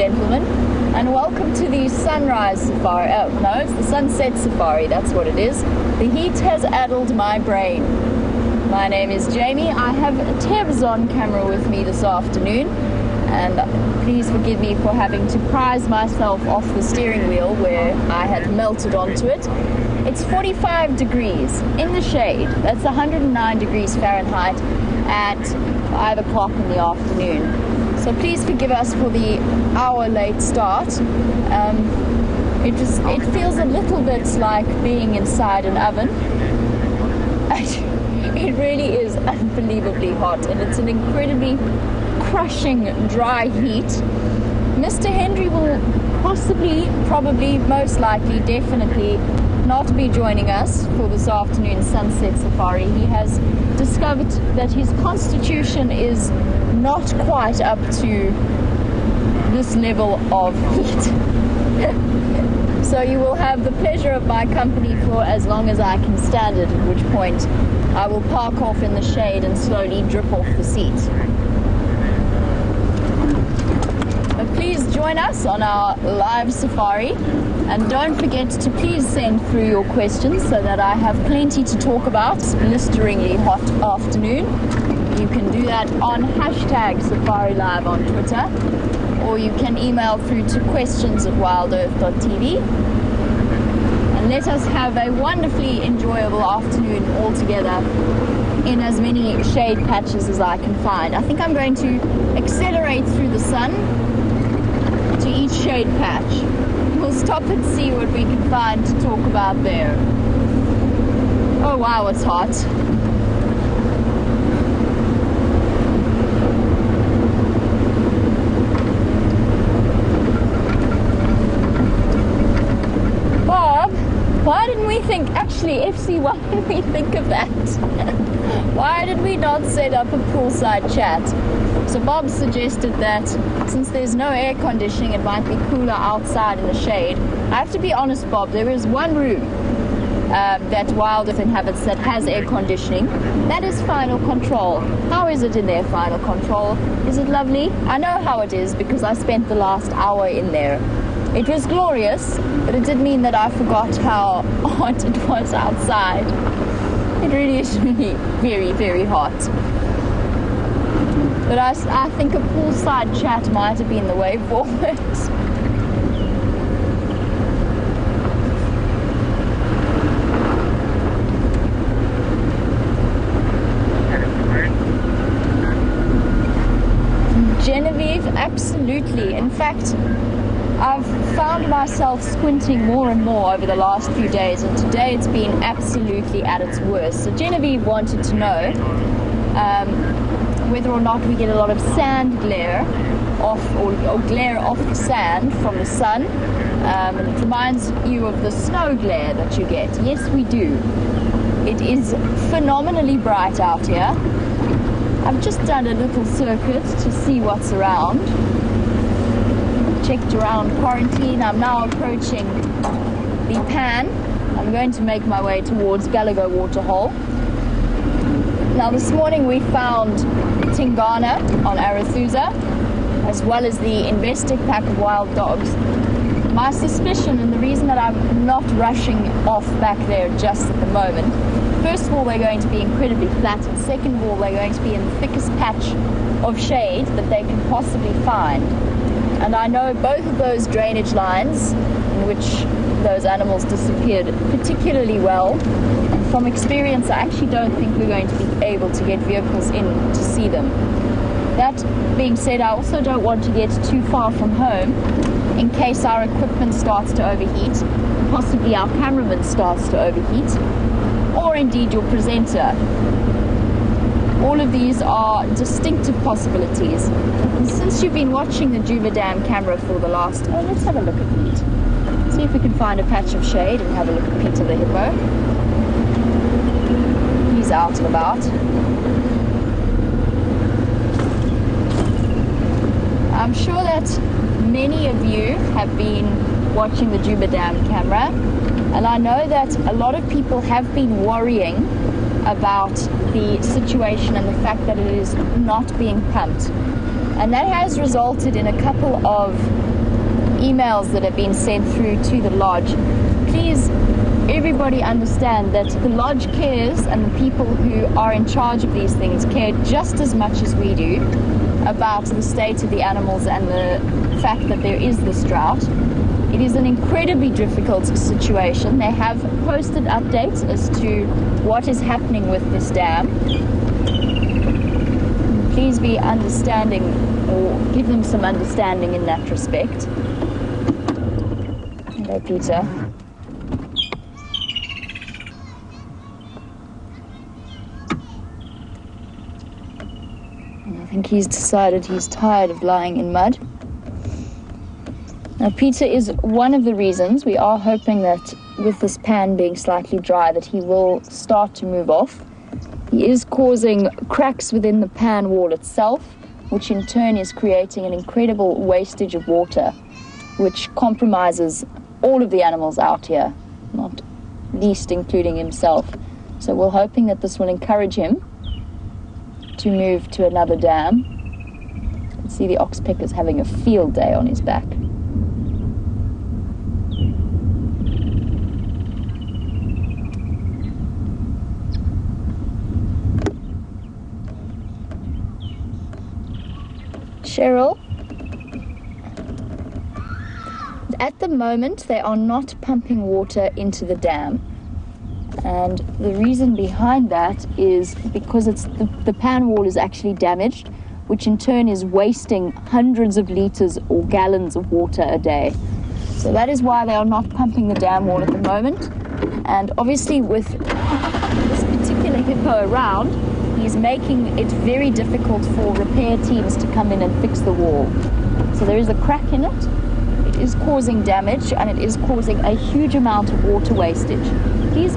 gentlemen, and welcome to the sunrise safari. Oh, no, it's the sunset safari, that's what it is. The heat has addled my brain. My name is Jamie. I have Tev's on camera with me this afternoon, and please forgive me for having to prise myself off the steering wheel where I had melted onto it. It's 45 degrees in the shade. That's 109 degrees Fahrenheit at 5 o'clock in the afternoon. So please forgive us for the hour late start. It feels a little bit like being inside an oven. It really is unbelievably hot, and it's an incredibly crushing dry heat. Mr. Henry will possibly, probably, most likely, definitely not be joining us for this afternoon sunset safari. He has discovered that his constitution is not quite up to this level of heat. So you will have the pleasure of my company for as long as I can stand it, at which point I will park off in the shade and slowly drip off the seat. But please join us on our live safari, and don't forget to please send through your questions so that I have plenty to talk about. Blisteringly hot afternoon. You can do that on hashtag Safari Live on Twitter, or you can email through to questions@wildearth.tv. And let us have a wonderfully enjoyable afternoon all together in as many shade patches as I can find. I think I'm going to accelerate through the sun to each shade patch. We'll stop and see what we can find to talk about there. Oh wow, it's hot. Bob, why didn't we think, actually FC, why didn't we think of that? Why did we not set up a poolside chat? So Bob suggested that since there's no air conditioning, it might be cooler outside in the shade. I have to be honest, Bob, there is one room that WildEarth inhabits that has air conditioning. That is Final Control. How is it in there, Final Control? Is it lovely? I know how it is because I spent the last hour in there. It was glorious, but it did mean that I forgot how hot it was outside. It really is really very, very hot. But I think a poolside chat might have been the way forward. Genevieve, absolutely. In fact, I've found myself squinting more and more over the last few days, and today it's been absolutely at its worst. So Genevieve wanted to know whether or not we get a lot of sand glare off, or glare off the sand from the sun. And it reminds you of the snow glare that you get. Yes, we do. It is phenomenally bright out here. I've just done a little circuit to see what's around. Checked around quarantine. I'm now approaching the pan. I'm going to make my way towards Gallagher Waterhole. Now this morning we found Tingana on Arathusa, as well as the Investec pack of wild dogs. My suspicion, and the reason that I'm not rushing off back there just at the moment, first of all, they're going to be incredibly flat, and second of all, they're going to be in the thickest patch of shade that they can possibly find. And I know both of those drainage lines in which those animals disappeared particularly well. And from experience, I actually don't think we're going to be able to get vehicles in to see them. That being said, I also don't want to get too far from home in case our equipment starts to overheat, possibly our cameraman starts to overheat, or indeed your presenter. All of these are distinctive possibilities. And since you've been watching the Juba Dam camera for the last... Oh, let's have a look at Pete. See if we can find a patch of shade and have a look at Peter the hippo. He's out and about. I'm sure that many of you have been watching the Juba Dam camera, and I know that a lot of people have been worrying about the situation and the fact that it is not being pumped. And that has resulted in a couple of emails that have been sent through to the lodge. Please, everybody understand that the lodge cares, and the people who are in charge of these things care just as much as we do about the state of the animals and the fact that there is this drought. It is an incredibly difficult situation. They have posted updates as to what is happening with this dam. Please be understanding, or give them some understanding in that respect. Hello, Peter. And I think he's decided he's tired of lying in mud. Now, Peter is one of the reasons. We are hoping that with this pan being slightly dry that he will start to move off. He is causing cracks within the pan wall itself, which in turn is creating an incredible wastage of water, which compromises all of the animals out here, not least including himself. So we're hoping that this will encourage him to move to another dam. You can see the oxpecker is having a field day on his back. Cheryl, at the moment they are not pumping water into the dam, and the reason behind that is because it's the pan wall is actually damaged, which in turn is wasting hundreds of liters or gallons of water a day. So that is why they are not pumping the dam wall at the moment. And obviously with this particular hippo around, he's making it very difficult for repair teams to come in and fix the wall. So there is a crack in it. It is causing damage, and it is causing a huge amount of water wastage. Please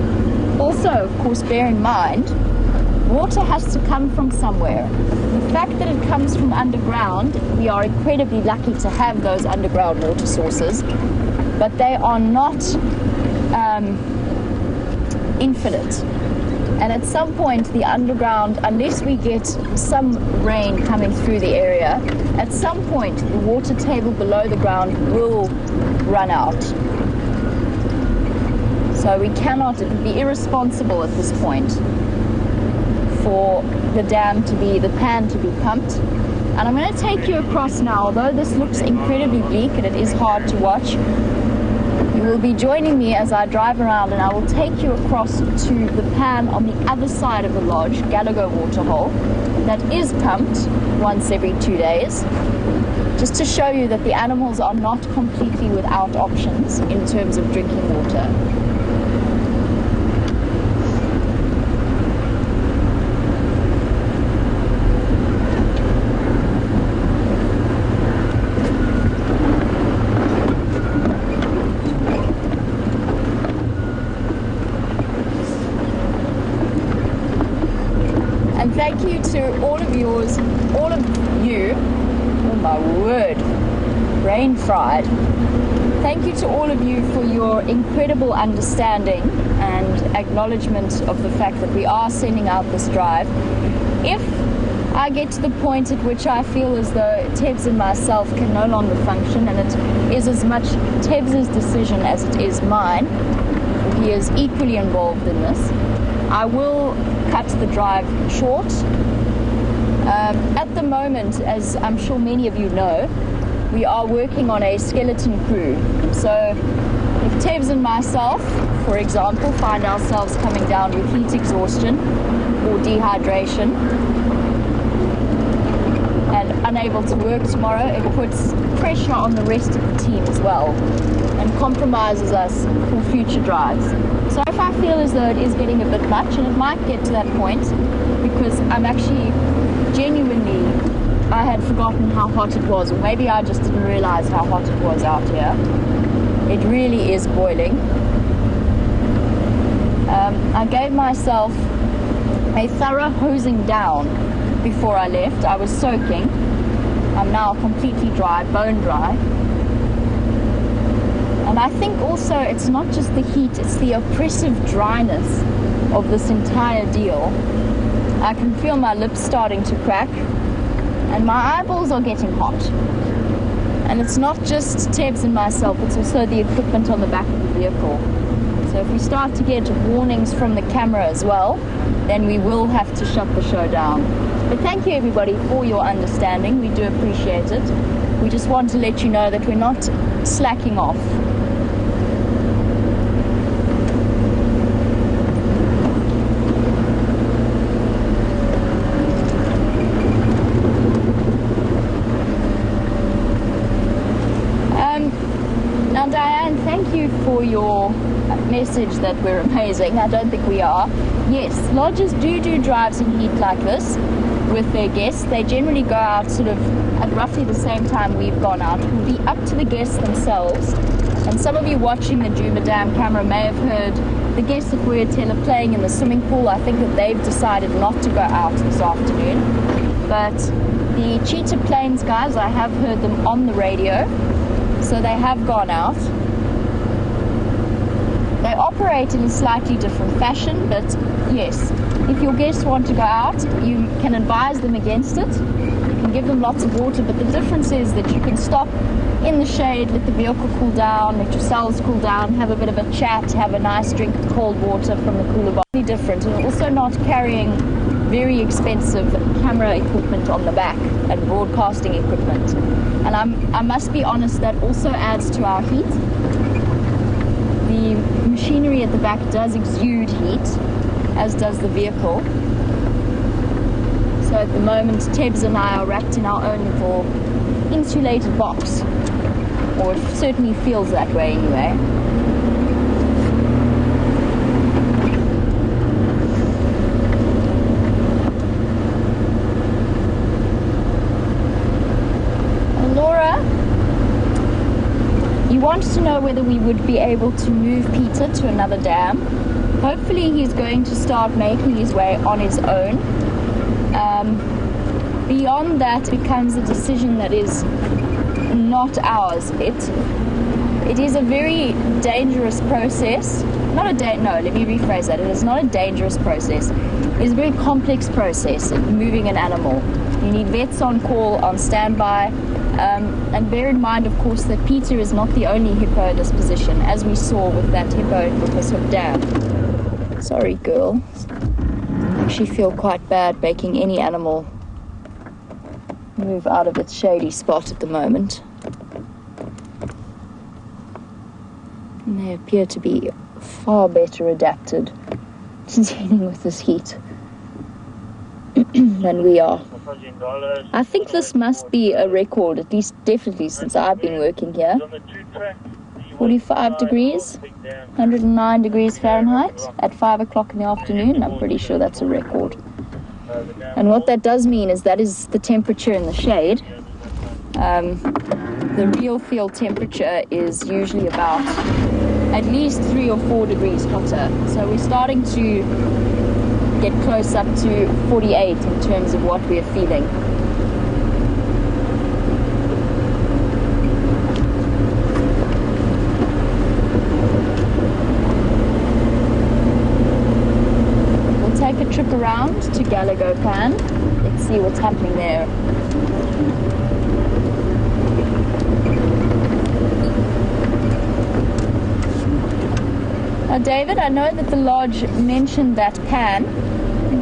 also, of course, bear in mind, water has to come from somewhere. The fact that it comes from underground, we are incredibly lucky to have those underground water sources, but they are not infinite. And at some point, the underground, unless we get some rain coming through the area, at some point, the water table below the ground will run out. So we cannot, it would be irresponsible at this point for the dam to be, the pan to be pumped. And I'm going to take you across now, although this looks incredibly bleak and it is hard to watch. You will be joining me as I drive around, and I will take you across to the pan on the other side of the lodge, Gallagher Waterhole, that is pumped once every 2 days, just to show you that the animals are not completely without options in terms of drinking water. And thank you to all of you, oh my word, brain fried. Thank you to all of you for your incredible understanding and acknowledgement of the fact that we are sending out this drive. If I get to the point at which I feel as though Tebs and myself can no longer function, and it is as much Tebs' decision as it is mine, he is equally involved in this, I will cut the drive short. At the moment, as I'm sure many of you know, we are working on a skeleton crew. So if Tebs and myself, for example, find ourselves coming down with heat exhaustion or dehydration and unable to work tomorrow, it puts pressure on the rest of the team as well and compromises us for future drives. So if I feel as though it is getting a bit much, and it might get to that point, because I'm actually genuinely, I had forgotten how hot it was, or maybe I just didn't realize how hot it was out here. It really is boiling. I gave myself a thorough hosing down before I left. I was soaking. I'm now completely dry, bone dry. And I think also it's not just the heat, it's the oppressive dryness of this entire deal. I can feel my lips starting to crack, and my eyeballs are getting hot. And it's not just Tebs and myself, it's also the equipment on the back of the vehicle. So if we start to get warnings from the camera as well, then we will have to shut the show down. But thank you everybody for your understanding, we do appreciate it. We just want to let you know that we're not slacking off. Now Diane, thank you for your message that we're amazing. I don't think we are. Yes, lodges do drives in heat like this with their guests. They generally go out sort of at roughly the same time we've gone out. It will be up to the guests themselves. And some of you watching the Juba Dam camera may have heard the guests that we're playing in the swimming pool. I think that they've decided not to go out this afternoon. But the Cheetah Plains guys, I have heard them on the radio. So they have gone out. They operate in a slightly different fashion, but yes, if your guests want to go out, you can advise them against it. You can give them lots of water, but the difference is that you can stop in the shade, let the vehicle cool down, let yourselves cool down, have a bit of a chat, have a nice drink of cold water from the cooler bottle. Different, and also not carrying very expensive camera equipment on the back and broadcasting equipment. And I must be honest, that also adds to our heat. The machinery at the back does exude heat, as does the vehicle. So at the moment, Tebs and I are wrapped in our own little insulated box, or it certainly feels that way anyway. Wants to know whether we would be able to move Peter to another dam. Hopefully he's going to start making his way on his own. Beyond that, it becomes a decision that is not ours. It is a very dangerous process. Let me rephrase that. It is not a dangerous process. It is a very complex process, moving an animal. You need vets on call, on standby. And bear in mind, of course, that Peter is not the only hippo in this position, as we saw with that hippo in Rufus Hook Dam. Sorry, girl. I actually feel quite bad making any animal move out of its shady spot at the moment. And they appear to be far better adapted to dealing with this heat than we are. I think this must be a record, at least definitely since I've been working here. 45 degrees, 109 degrees Fahrenheit at 5 o'clock in the afternoon. I'm pretty sure that's a record. And what that does mean is that is the temperature in the shade. The real field temperature is usually about at least 3 or 4 degrees hotter. So we're starting to get close up to 48 in terms of what we're feeling. We'll take a trip around to Galago Pan. Let's see what's happening there. Now, David, I know that the lodge mentioned that pan.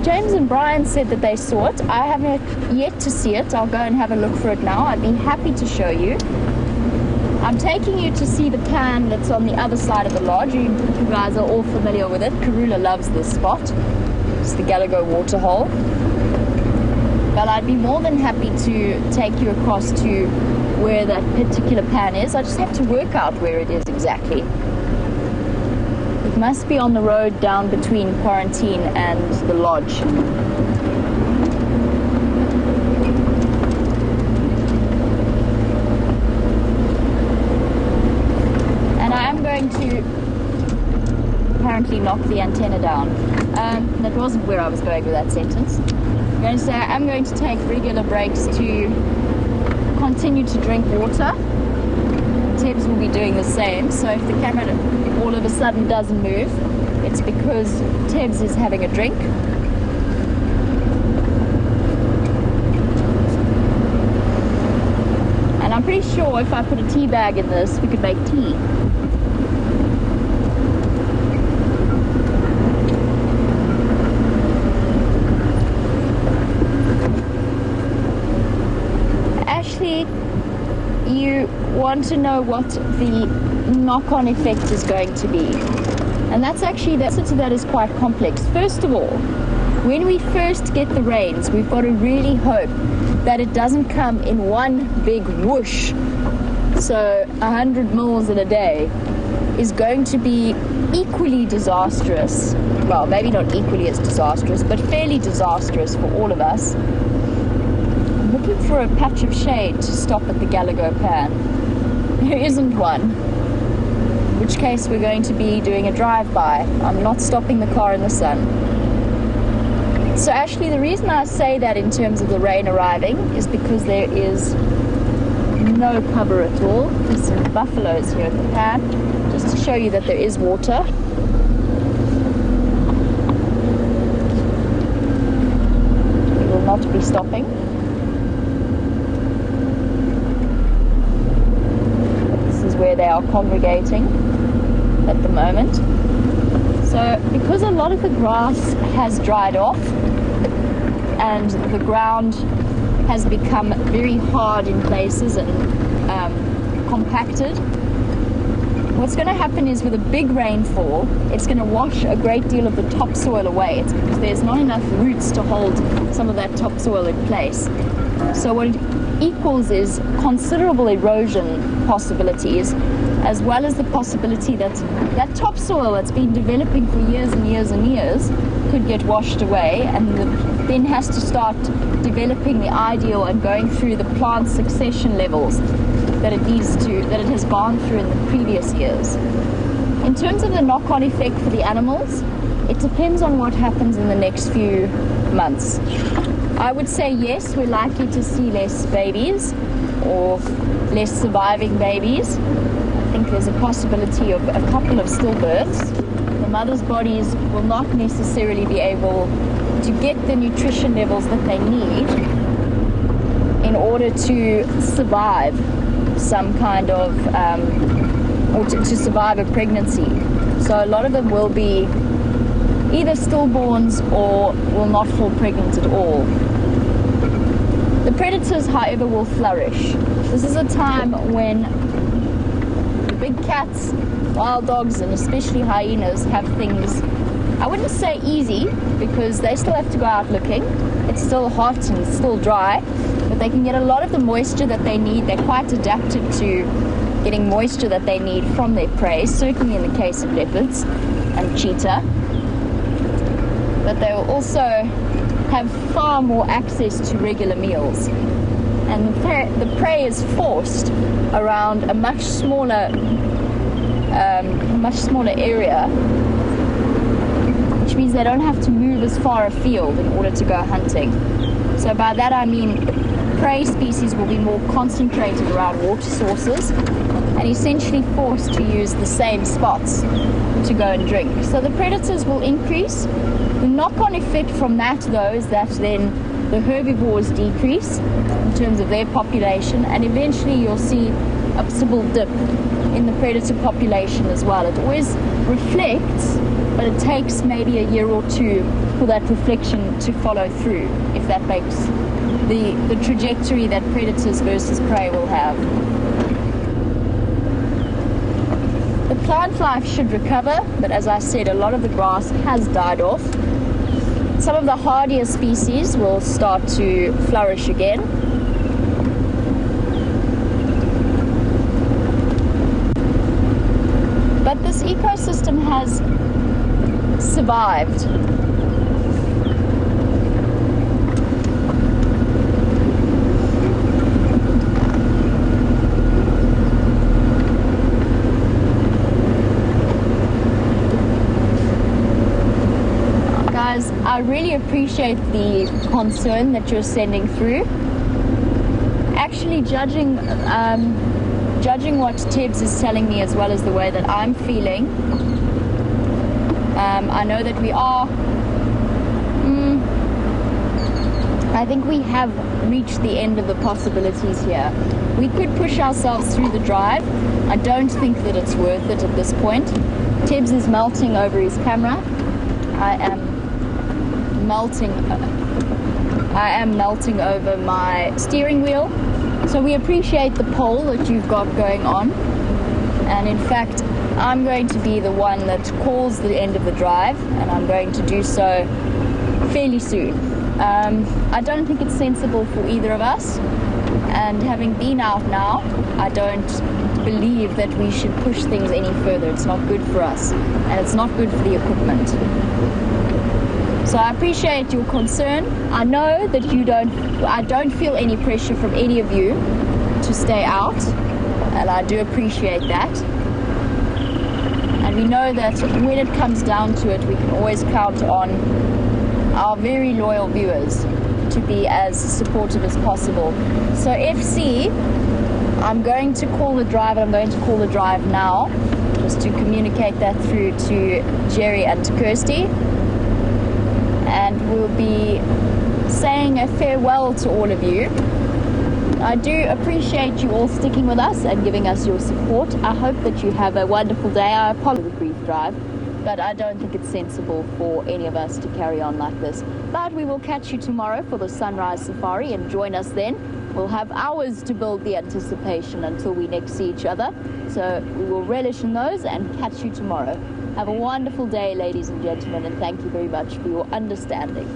James and Brian said that they saw it. I haven't yet to see it. I'll go and have a look for it now. I'd be happy to show you. I'm taking you to see the pan that's on the other side of the lodge. You guys are all familiar with it. Karula loves this spot. It's the Galago waterhole. But I'd be more than happy to take you across to where that particular pan is. I just have to work out where it is exactly. It must be on the road down between Quarantine and the lodge. And I am going to apparently knock the antenna down. That wasn't where I was going with that sentence. I'm going to say I'm going to take regular breaks to continue to drink water. Tebs will be doing the same, so if the camera all of a sudden doesn't move, it's because Tebs is having a drink. And I'm pretty sure if I put a tea bag in this, we could make tea. Ashley, you want to know what the knock-on effect is going to be. And that's actually, the answer to that is quite complex. First of all, when we first get the rains, we've got to really hope that it doesn't come in one big whoosh. So 100 mils in a day is going to be equally disastrous. Well, maybe not equally as disastrous, but fairly disastrous for all of us. I'm looking for a patch of shade to stop at the Gallagher Pan. There isn't one. In which case we're going to be doing a drive-by. I'm not stopping the car in the sun. So Ashley, the reason I say that in terms of the rain arriving is because there is no cover at all. There's some buffaloes here at the pan, just to show you that there is water. We will not be stopping. This is where they are congregating at the moment. So because a lot of the grass has dried off and the ground has become very hard in places and compacted, what's going to happen is with a big rainfall, it's going to wash a great deal of the topsoil away. It's because there's not enough roots to hold some of that topsoil in place. So what it equals is considerable erosion possibilities, as well as the possibility that that topsoil that's been developing for years and years and years could get washed away, and then has to start developing the ideal and going through the plant succession levels that it needs to, that it has gone through in the previous years. In terms of the knock-on effect for the animals, it depends on what happens in the next few months. I would say yes, we're likely to see less babies or less surviving babies. I think there's a possibility of a couple of stillbirths. The mother's bodies will not necessarily be able to get the nutrition levels that they need in order to survive some kind of, or to survive a pregnancy. So a lot of them will be either stillborns or will not fall pregnant at all. The predators, however, will flourish. This is a time when the big cats, wild dogs, and especially hyenas have things, I wouldn't say easy, because they still have to go out looking. It's still hot and it's still dry, but they can get a lot of the moisture that they need. They're quite adapted to getting moisture that they need from their prey, certainly in the case of leopards and cheetah. But they will also have far more access to regular meals. And the prey is forced around a much smaller area, which means they don't have to move as far afield in order to go hunting. So by that I mean prey species will be more concentrated around water sources and essentially forced to use the same spots to go and drink. So the predators will increase. The knock-on effect from that, though, is that then the herbivores decrease in terms of their population, and eventually you'll see a visible dip in the predator population as well. It always reflects, but it takes maybe a year or two for that reflection to follow through, if that makes the trajectory that predators versus prey will have. The plant life should recover, but as I said, a lot of the grass has died off. Some of the hardier species will start to flourish again. But this ecosystem has survived. Guys, I really appreciate the concern that you're sending through. Actually, judging what Tibbs is telling me as well as the way that I'm feeling, I know that we are, I think we have reached the end of the possibilities here. We could push ourselves through the drive. I don't think that it's worth it at this point. Tibbs is melting over his camera. I am melting over my steering wheel. So we appreciate the pole that you've got going on. And in fact, I'm going to be the one that calls the end of the drive, and I'm going to do so fairly soon. I don't think it's sensible for either of us, and having been out now, I don't believe that we should push things any further. It's not good for us, and it's not good for the equipment. So I appreciate your concern. I know that I don't feel any pressure from any of you to stay out, and I do appreciate that. And we know that when it comes down to it, we can always count on our very loyal viewers to be as supportive as possible. So FC, I'm going to call the drive, and I'm going to call the drive now, just to communicate that through to Jerry and to Kirsty. And we'll be saying a farewell to all of you. I do appreciate you all sticking with us and giving us your support. I hope that you have a wonderful day. I apologize for the brief drive, but I don't think it's sensible for any of us to carry on like this. But we will catch you tomorrow for the sunrise safari, and join us then. We'll have hours to build the anticipation until we next see each other. So we will relish in those and catch you tomorrow. Have a wonderful day, ladies and gentlemen, and thank you very much for your understanding.